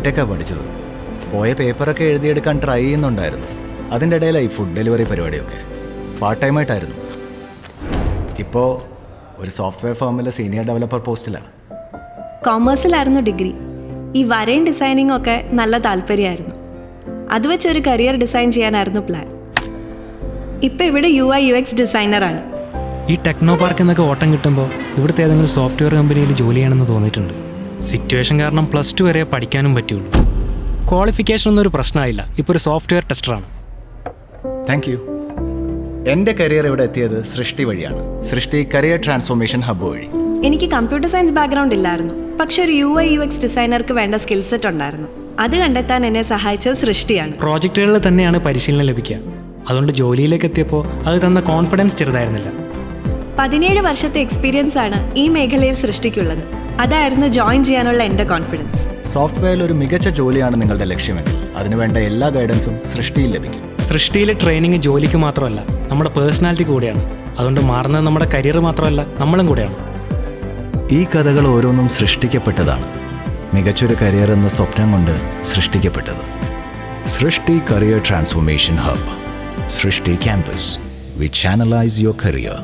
ബിടെക്കാണ് പഠിച്ചത്. പോയ പേപ്പറൊക്കെ എഴുതിയെടുക്കാൻ ട്രൈ ചെയ്യുന്നുണ്ടായിരുന്നു. അതിൻ്റെ ഇടയിലായി ഫുഡ് ഡെലിവറി പരിപാടിയൊക്കെ. പാർട്ട് ടൈമായിട്ടായിരുന്നു. ഇപ്പോൾ ഒരു സോഫ്റ്റ്വെയർ ഫേമിലെ സീനിയർ ഡെവലപ്പർ പോസ്റ്റിലാണ്. കോമേഴ്സിലായിരുന്നു ഡിഗ്രി. ഈ വരയും ഡിസൈനിങ്ങും ഒക്കെ നല്ല താല്പര്യമായിരുന്നു. അത് വെച്ചൊരു കരിയർ ഡിസൈൻ ചെയ്യാനായിരുന്നു പ്ലാൻ. ഇപ്പം ഇവിടെ UI/UX ഡിസൈനറാണ്. ഈ ടെക്നോ പാർക്ക് എന്നൊക്കെ ഓട്ടം കിട്ടുമ്പോൾ ഇവിടുത്തെ ഏതെങ്കിലും സോഫ്റ്റ്വെയർ കമ്പനിയിൽ ജോലി ചെയ്യണമെന്ന് തോന്നിയിട്ടുണ്ട്. സിറ്റുവേഷൻ കാരണം +2 വരെ പഠിക്കാനും പറ്റുള്ളൂ. ക്വാളിഫിക്കേഷൻ ഒന്നും ഒരു പ്രശ്നമായില്ല. ഇപ്പോൾ ഒരു സോഫ്റ്റ്വെയർ ടെസ്റ്ററാണ്. Thank you. എൻ്റെ കരിയർ ഇവിടെ എത്തിയത് സൃഷ്ടി വഴിയാണ്. സൃഷ്ടി കരിയർ ട്രാൻസ്ഫോർമേഷൻ ഹബ്ബ് വഴി. എനിക്ക് കമ്പ്യൂട്ടർ സയൻസ് ബാക്ക്ഗ്രൗണ്ട് ഇല്ലായിരുന്നു. പക്ഷെ ഒരു UI/UX ഡിസൈനർക്ക് വേണ്ട സ്കിൽ സെറ്റ് ഉണ്ടായിരുന്നു. അത് കണ്ടെത്താൻ എന്നെ സഹായിച്ചത് സൃഷ്ടിയാണ്. പ്രോജക്റ്റുകളിൽ തന്നെയാണ് പരിശീലനം ലഭിക്കുക. അതുകൊണ്ട് ജോലിയിലേക്ക് എത്തിയപ്പോൾ അത് തന്ന കോൺഫിഡൻസ് ചെറുതായിരുന്നില്ല. 17 വർഷത്തെ എക്സ്പീരിയൻസ് ആണ് ഈ മേഖലയിൽ സൃഷ്ടിക്കുള്ളത്. അതായിരുന്നു ജോയിൻ ചെയ്യാനുള്ള എൻ്റെ കോൺഫിഡൻസ്. സോഫ്റ്റ്വെയറിൽ ഒരു മികച്ച ജോലിയാണ് നിങ്ങളുടെ ലക്ഷ്യമെങ്കിൽ അതിനുവേണ്ട എല്ലാ ഗൈഡൻസും സൃഷ്ടിയിൽ ലഭിക്കും. സൃഷ്ടിയിലെ ട്രെയിനിങ് ജോലിക്ക് മാത്രമല്ല, നമ്മുടെ പേഴ്സണാലിറ്റി കൂടെയാണ്. അതുകൊണ്ട് മാറുന്നത് നമ്മുടെ കരിയർ മാത്രമല്ല, നമ്മളും കൂടെയാണ്. ഈ കഥകൾ ഓരോന്നും സൃഷ്ടിക്കപ്പെട്ടതാണ്. മികച്ചൊരു കരിയർ എന്ന സ്വപ്നം കൊണ്ട് സൃഷ്ടിക്കപ്പെട്ടത്. സൃഷ്ടി കരിയർ ട്രാൻസ്ഫോർമേഷൻ ഹബ്ബ്. സൃഷ്ടി campus. We channelize your career.